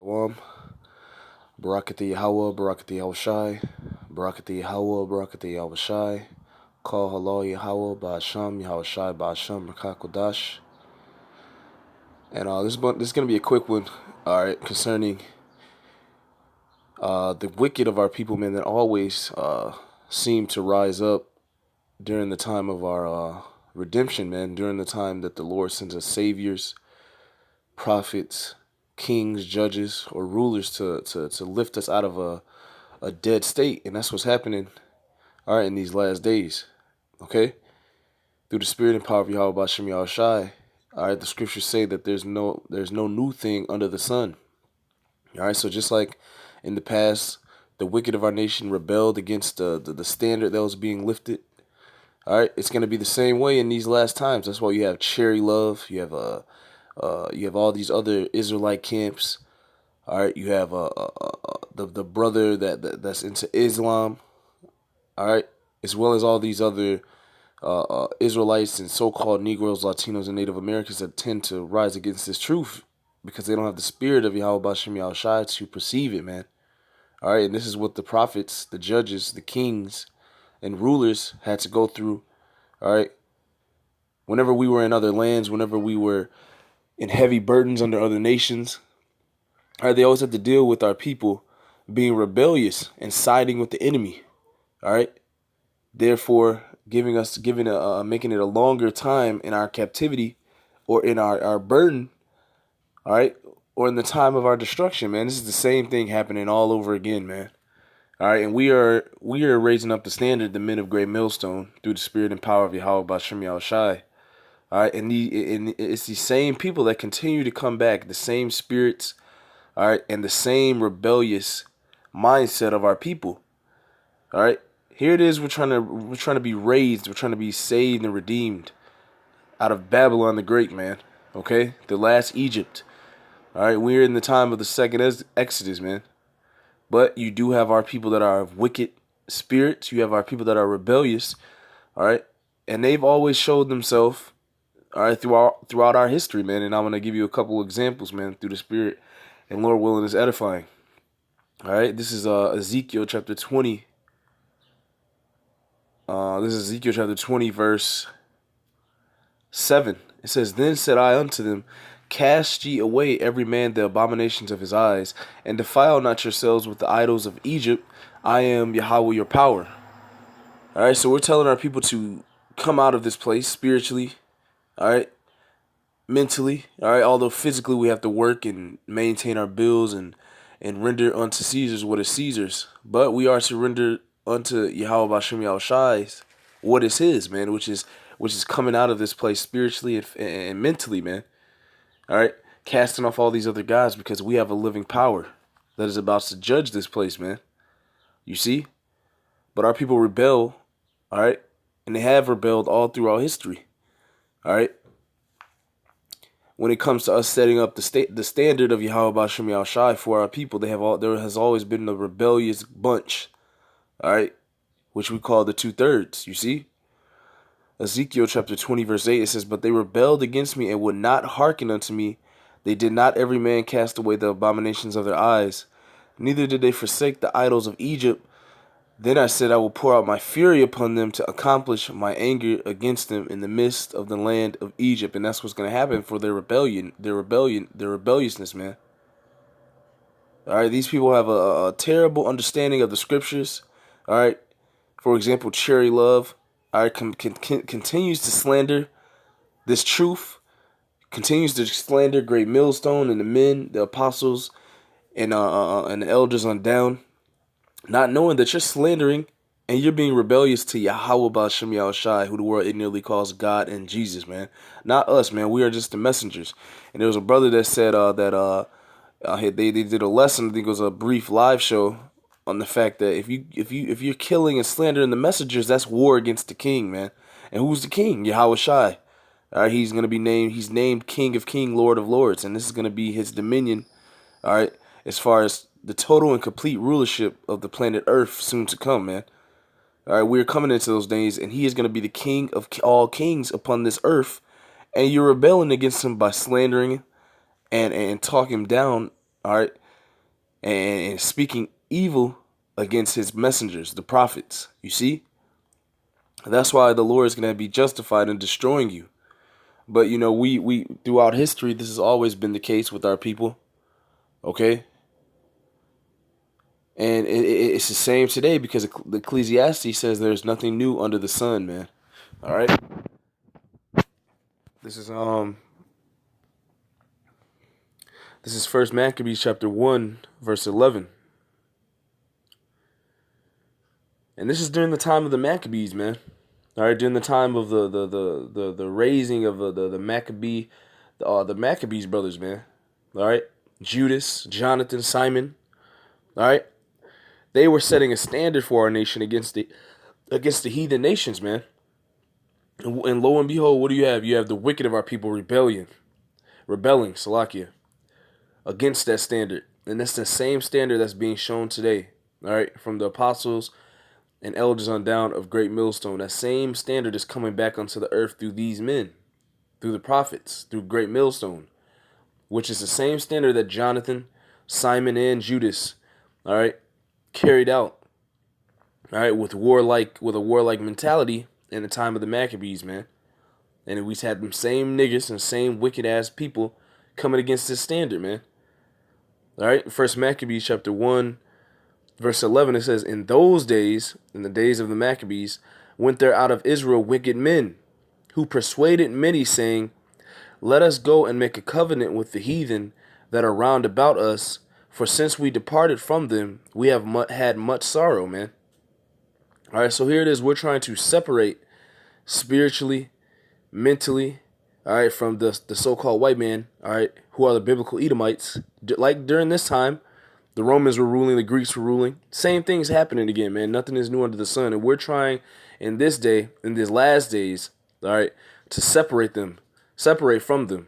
Shalom, Barakati Yahweh, Barakati Yahushai, Barakati Yahweh, Barakati Yahushai, Call Halal Yahweh, Ba'asham, Yahushai, Ba'asham, Rakat Kodash. And this is going to be a quick one, alright, concerning the wicked of our people, man, that always seem to rise up during the time of our redemption, man, during the time that the Lord sends us saviors, prophets, kings, judges, or rulers to lift us out of a dead state. And that's what's happening, all right, in these last days, okay? Through the spirit and power of Yahweh Bashem Yahushai, all right, the scriptures say that there's no new thing under the sun. All right, so just like in the past, the wicked of our nation rebelled against the standard that was being lifted. All right, it's going to be the same way in these last times. That's why you have Cherry Love, you have all these other Israelite camps. All right, you have the brother that's into Islam. All right, as well as all these other Israelites and so-called Negroes, Latinos, and Native Americans that tend to rise against this truth because they don't have the spirit of Yahweh Bashem Yahushai to perceive it, man. All right, and this is what the prophets, the judges, the kings, and rulers had to go through. All right, whenever we were in other lands, whenever we were in heavy burdens under other nations, all right, they always had to deal with our people being rebellious and siding with the enemy. All right, therefore making it a longer time in our captivity or in our burden, all right, or in the time of our destruction, man. This is the same thing happening all over again, man. All right, and we are raising up the standard, the men of Great Millstone, through the spirit and power of Yahweh Bashem Yahushai. All right, and it's the same people that continue to come back, the same spirits, all right, and the same rebellious mindset of our people. All right, here it is. We're trying to be raised. We're trying to be saved and redeemed out of Babylon the Great, man. Okay, the last Egypt. All right, we're in the time of the second Exodus, man. But you do have our people that are of wicked spirits. You have our people that are rebellious. All right, and they've always showed themselves, all right, throughout our history, man. And I'm gonna give you a couple examples, man, through the spirit, and Lord willing is edifying. All right, this is Ezekiel chapter 20. This is Ezekiel chapter 20, verse 7. It says, Then said I unto them, Cast ye away every man the abominations of his eyes, and defile not yourselves with the idols of Egypt. I am Yahweh your power. All right, so we're telling our people to come out of this place spiritually, all right, mentally, all right, although physically we have to work and maintain our bills and render unto Caesar's what is Caesar's. But we are to render unto Yahweh Bashem Yahushai what is his, man, which is coming out of this place spiritually and mentally, man. All right, casting off all these other gods because we have a living power that is about to judge this place, man. You see? But our people rebel, all right, and they have rebelled all throughout history. All right. When it comes to us setting up the standard of Yahweh Bashem Yahushai for our people, there has always been a rebellious bunch, all right, which we call the 2/3. You see, Ezekiel chapter 20 verse 8, it says, But they rebelled against me and would not hearken unto me. They did not every man cast away the abominations of their eyes, neither did they forsake the idols of Egypt. Then I said, I will pour out my fury upon them to accomplish my anger against them in the midst of the land of Egypt. And that's what's going to happen for their rebelliousness, man. All right, these people have a terrible understanding of the scriptures. All right, for example, Cherry Love, all right, continues to slander this truth, continues to slander Great Millstone and the men, the apostles, and the elders on down, not knowing that you're slandering and you're being rebellious to Yahweh Bashem Yahushai, who the world ignorantly calls God and Jesus, man. Not us, man. We are just the messengers. And there was a brother that said that they did a lesson. I think it was a brief live show on the fact that if you're killing and slandering the messengers, that's war against the king, man. And who's the king? Yahweh Shai. All right, he's gonna be named. He's named King of King, Lord of Lords, and this is gonna be his dominion. All right, as far as the total and complete rulership of the planet Earth soon to come, man. All right, we're coming into those days, and he is going to be the king of all kings upon this earth, and you're rebelling against him by slandering and talking him down, all right, and speaking evil against his messengers, the prophets. You see? That's why the Lord is going to be justified in destroying you. But, you know, we throughout history, this has always been the case with our people. Okay? And it's the same today because the Ecclesiastes says there's nothing new under the sun, man. All right? This is First Maccabees chapter 1, verse 11. And this is during the time of the Maccabees, man. All right, during the time of the raising of the Maccabees brothers, man. All right, Judas, Jonathan, Simon. All right, they were setting a standard for our nation against the heathen nations, man. And lo and behold, what do you have? You have the wicked of our people rebelling, Salakia, against that standard, and that's the same standard that's being shown today. All right, from the apostles and elders on down of Great Millstone. That same standard is coming back onto the earth through these men, through the prophets, through Great Millstone, which is the same standard that Jonathan, Simon, and Judas, all right, carried out, all right, with a warlike mentality in the time of the Maccabees, man. And we had them same niggas and same wicked ass people coming against this standard, man. All right, First Maccabees chapter 1. Verse 11, it says, in those days, in the days of the Maccabees, went there out of Israel wicked men, who persuaded many, saying, let us go and make a covenant with the heathen that are round about us, for since we departed from them, we have had much sorrow, man. All right, so here it is. We're trying to separate spiritually, mentally, all right, from the so-called white man, all right, who are the biblical Edomites. Like during this time, the Romans were ruling, the Greeks were ruling. Same thing's happening again, man. Nothing is new under the sun. And we're trying in this day, in these last days, all right, to separate from them,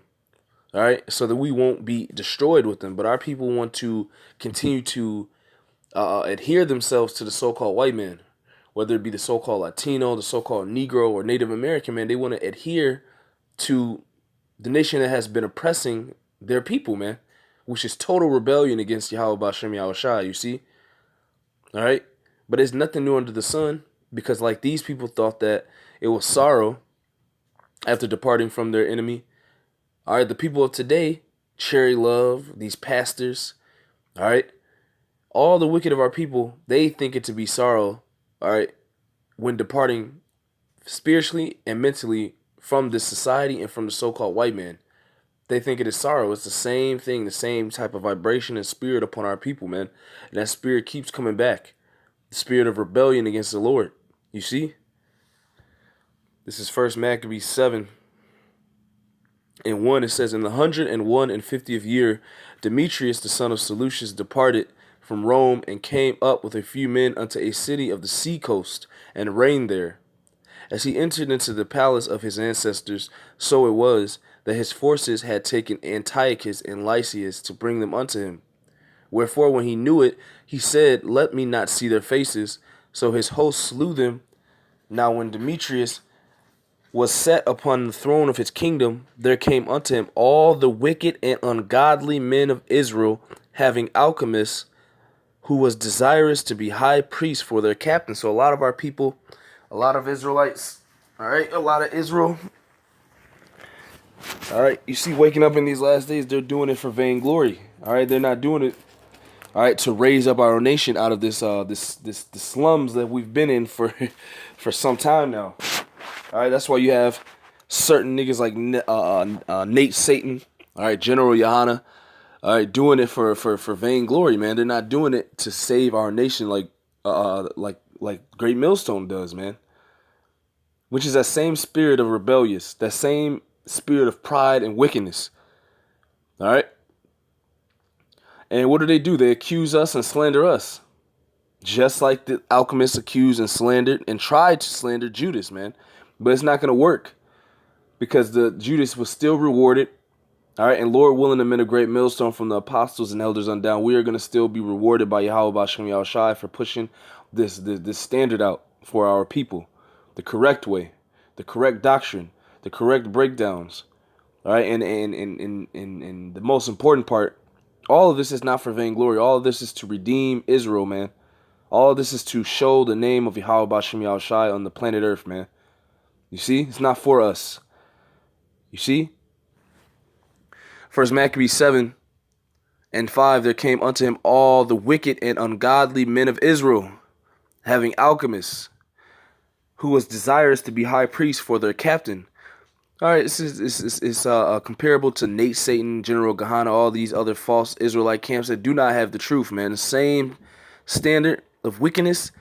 all right, so that we won't be destroyed with them. But our people want to continue to adhere themselves to the so-called white man, whether it be the so-called Latino, the so-called Negro, or Native American, man. They want to adhere to the nation that has been oppressing their people, man, which is total rebellion against Yahweh B'Shem Yahushua, you see? All right? But there's nothing new under the sun, because like these people thought that it was sorrow after departing from their enemy. All right, the people of today, Cherry Love, these pastors, all right, all the wicked of our people, they think it to be sorrow, all right, when departing spiritually and mentally from this society and from the so-called white man. They think it is sorrow. It's the same thing, the same type of vibration and spirit upon our people, man. And that spirit keeps coming back. The spirit of rebellion against the Lord. You see? This is First Maccabees 7. In 1, it says, in the 150th year, Demetrius, the son of Seleucus, departed from Rome and came up with a few men unto a city of the sea coast and reigned there. As he entered into the palace of his ancestors, so it was that his forces had taken Antiochus and Lysias to bring them unto him. Wherefore, when he knew it, he said, let me not see their faces. So his host slew them. Now when Demetrius was set upon the throne of his kingdom, there came unto him all the wicked and ungodly men of Israel, having Alchemists, who was desirous to be high priest for their captain. So a lot of our people, a lot of Israelites, all right, a lot of Israel, all right, you see, waking up in these last days, they're doing it for vainglory. All right, they're not doing it, all right, to raise up our nation out of this the slums that we've been in for for some time now. All right, that's why you have certain niggas like Nate Satan, all right, General Yohana, all right, doing it for vainglory, man. They're not doing it to save our nation like Great Millstone does, man. Which is that same spirit of rebellious, that same spirit of pride and wickedness. All right? And what do? They accuse us and slander us. Just like the alchemists accused and slandered and tried to slander Judas, man. But it's not going to work. Because the Judas was still rewarded. All right? And Lord willing, the men of Great Millstone from the apostles and elders on down, we are going to still be rewarded by Yahweh B'Shem Yahushai for pushing this standard out for our people. The correct way. The correct doctrine. The correct breakdowns. All right? And the most important part, All of this is not for vainglory. All of this is to redeem Israel, man. All of this is to show the name of Yahweh Bashem Yahushai on the planet Earth, man. You see? It's not for us. You see? First Maccabees 7:5, there came unto him all the wicked and ungodly men of Israel, having alchemists, who was desirous to be high priest for their captain. All right, this is comparable to Nate Satan, General Gehenna, all these other false Israelite camps that do not have the truth, man. The same standard of wickedness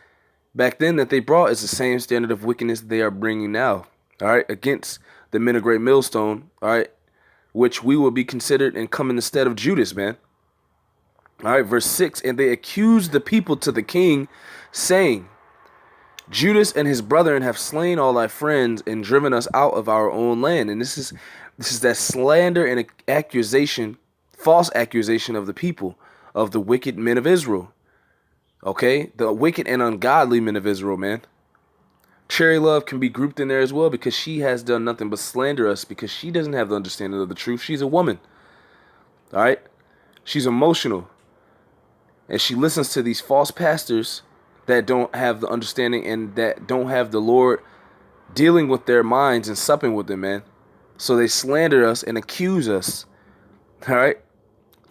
back then that they brought is the same standard of wickedness they are bringing now, all right, against the men of Great Millstone, all right, which we will be considered and come in the stead of Judas, man. All right, verse 6, and they accused the people to the king, saying, Judas and his brethren have slain all thy friends and driven us out of our own land. And this is that slander and accusation, false accusation of the people, of the wicked men of Israel. Okay, the wicked and ungodly men of Israel, man. Cherry Love can be grouped in there as well because she has done nothing but slander us because she doesn't have the understanding of the truth. She's a woman. All right, she's emotional. And she listens to these false pastors that don't have the understanding and that don't have the Lord dealing with their minds and supping with them, man. So they slander us and accuse us, all right,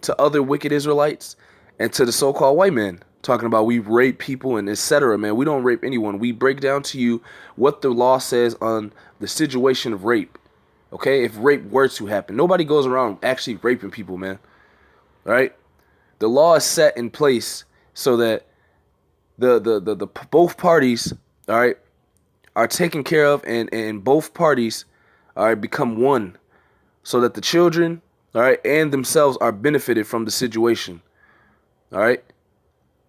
to other wicked Israelites and to the so-called white men, talking about we rape people and etc., man. We don't rape anyone. We break down to you what the law says on the situation of rape, okay? If rape were to happen. Nobody goes around actually raping people, man, all right? The law is set in place so that the both parties, all right, are taken care of and both parties, all right, become one so that the children, all right, and themselves are benefited from the situation. All right.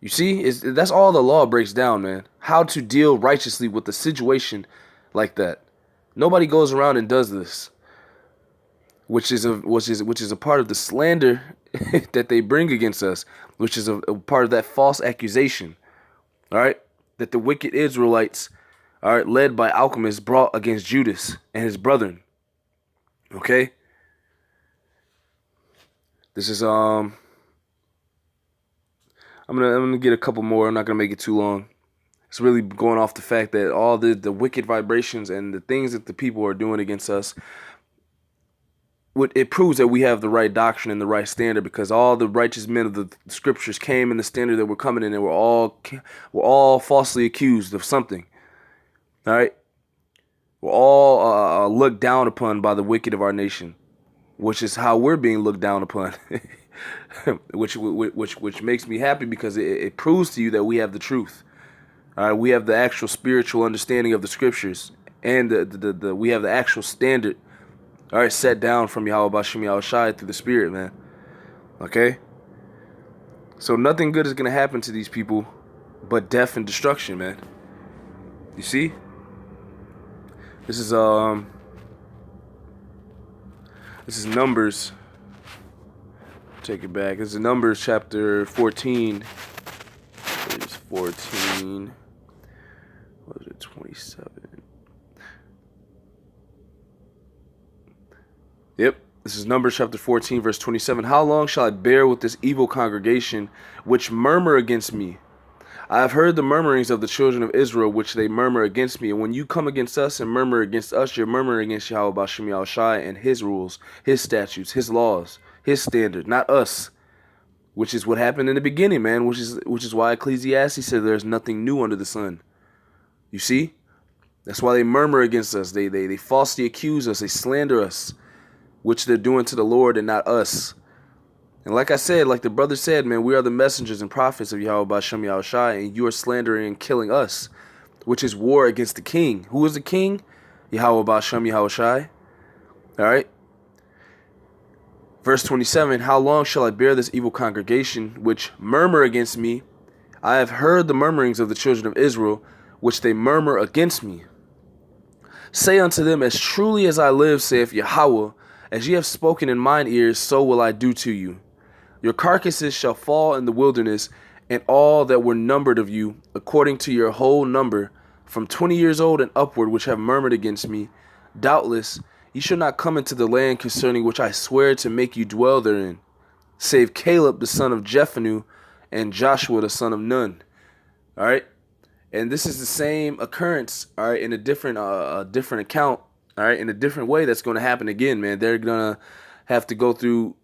You see, that's all the law breaks down, man. How to deal righteously with the situation like that. Nobody goes around and does this, which is a part of the slander that they bring against us, which is a part of that false accusation. All right, that the wicked Israelites, all right, led by alchemists, brought against Judas and his brethren. Okay, this is I'm gonna get a couple more. I'm not gonna make it too long. It's really going off the fact that all the wicked vibrations and the things that the people are doing against us, it proves that we have the right doctrine and the right standard, because all the righteous men of the scriptures came in the standard that we're coming in, and we're all falsely accused of something. All right, we're all looked down upon by the wicked of our nation, which is how we're being looked down upon, which makes me happy because it proves to you that we have the truth. All right, we have the actual spiritual understanding of the scriptures, and we have the actual standard. All right, set down from Yahweh Bashem Yahushai through the Spirit, man. Okay? So nothing good is going to happen to these people but death and destruction, man. You see? This is Numbers. Take it back. This is Numbers chapter 14. It's 14. What was it? 27. Yep, this is Numbers chapter 14, verse 27. How long shall I bear with this evil congregation which murmur against me? I have heard the murmurings of the children of Israel, which they murmur against me. And when you come against us and murmur against us, you're murmuring against Yahweh Bashem Yahushai and his rules, his statutes, his laws, his standard, not us. Which is what happened in the beginning, man. Which is why Ecclesiastes said there's nothing new under the sun. You see? That's why they murmur against us. They falsely accuse us. They slander us, which they're doing to the Lord and not us. And like I said, like the brother said, man, we are the messengers and prophets of Yahweh Bashem Yahushai, and you are slandering and killing us, which is war against the king. Who is the king? Yahweh Bashem Yahushai. All right. Verse 27, how long shall I bear this evil congregation, which murmur against me? I have heard the murmurings of the children of Israel, which they murmur against me. Say unto them, as truly as I live, saith Yahweh, as ye have spoken in mine ears, so will I do to you. Your carcasses shall fall in the wilderness, and all that were numbered of you, according to your whole number, from 20 years old and upward, which have murmured against me. Doubtless, ye shall not come into the land concerning which I swear to make you dwell therein. save Caleb the son of Jephunneh and Joshua the son of Nun. All right, and this is the same occurrence. All right, in a different account. All right, in a different way that's going to happen again, man. They're gonna have to go through.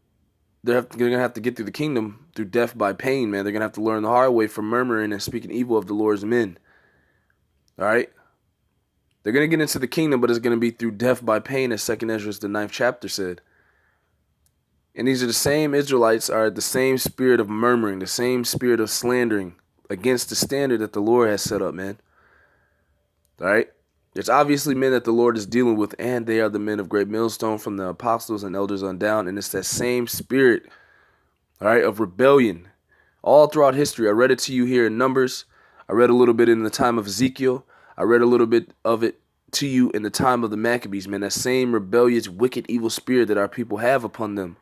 They're gonna have to get through the kingdom through death by pain, man. They're gonna have to learn the hard way from murmuring and speaking evil of the Lord's men. All right. They're going to get into the kingdom, but it's going to be through death by pain, as 2 Ezra, the 9th chapter said. And these are the same Israelites, are the same spirit of murmuring, the same spirit of slandering against the standard that the Lord has set up, man. All right? There's obviously men that the Lord is dealing with, and they are the men of Great Millstone from the apostles and elders on down. And it's that same spirit, all right, of rebellion all throughout history. I read it to you here in Numbers. I read a little bit in the time of Ezekiel. I read a little bit of it to you in the time of the Maccabees, man. That same rebellious, wicked, evil spirit that our people have upon them.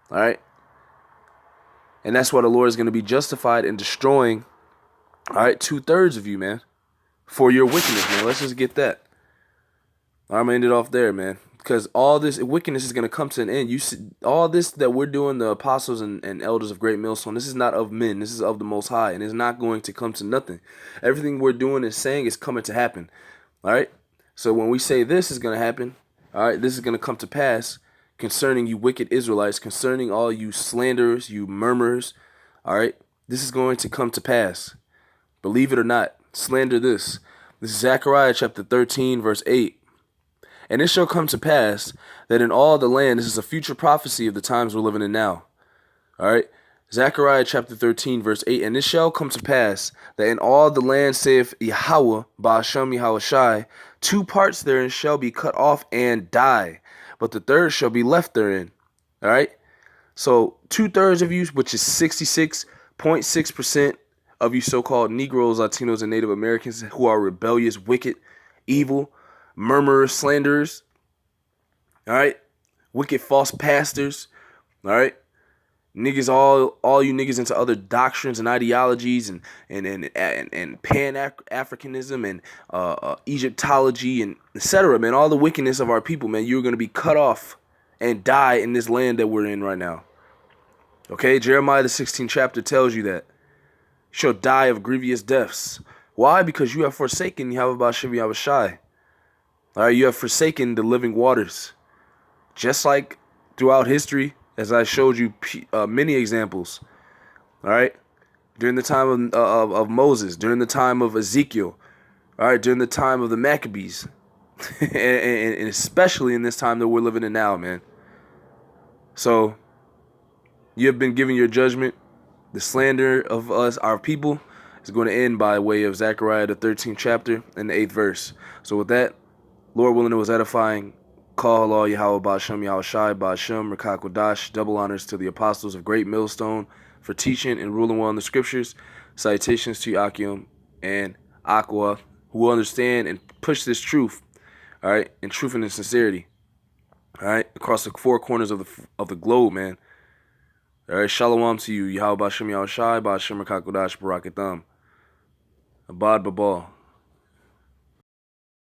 All right? And that's why the Lord is going to be justified in destroying, all right, 2/3 of you, man, for your wickedness, man. Let's just get that. I'm going to end it off there, man. Because all this wickedness is going to come to an end. You see, all this that we're doing, the apostles and elders of Great Millstone, this is not of men. This is of the Most High. And it's not going to come to nothing. Everything we're doing and saying is coming to happen. All right? So when we say this is going to happen, all right, this is going to come to pass concerning you wicked Israelites, concerning all you slanderers, you murmurers, all right? This is going to come to pass. Believe it or not, slander this. This is Zechariah chapter 13, verse 8. And it shall come to pass that in all the land, this is a future prophecy of the times we're living in now. All right? Zechariah chapter 13, verse 8. And it shall come to pass that in all the land, saith Yahweh, Ba'ashem Yahushai, 2 parts therein shall be cut off and die, but the third shall be left therein. All right? So 2/3 of you, which is 66.6% of you so-called Negroes, Latinos, and Native Americans who are rebellious, wicked, evil, murmurers, slanderers, all right? Wicked false pastors, all right? Niggas, all you niggas into other doctrines and ideologies and Pan-Africanism and Egyptology and etc., man. All the wickedness of our people, man. You're going to be cut off and die in this land that we're in right now. Okay? Jeremiah the 16th chapter tells you that. You shall die of grievous deaths. Why? Because you have forsaken Yahweh Ba'ashem Yahushai. All right? You have forsaken the living waters. Just like throughout history, as I showed you many examples, all right, during the time of Moses, during the time of Ezekiel, all right, during the time of the Maccabees, and especially in this time that we're living in now, man. So, you have been given your judgment. The slander of us, our people, is going to end by way of Zechariah, the 13th chapter, and the 8th verse. So with that, Lord willing, it was edifying. Call Allah Yahweh Ba'ashem Yahushai Ba'ashem Rakak Wadash. Double honors to the apostles of Great Millstone for teaching and ruling well in the scriptures. Citations to Akim and Aqua, who will understand and push this truth, all right, in truth and in sincerity, all right, across the 4 corners of the globe, man. All right, shalom to you, Yahweh Ba'ashem Yahushai Ba'ashem Rakak Wadash Barakatham. Abad Babal.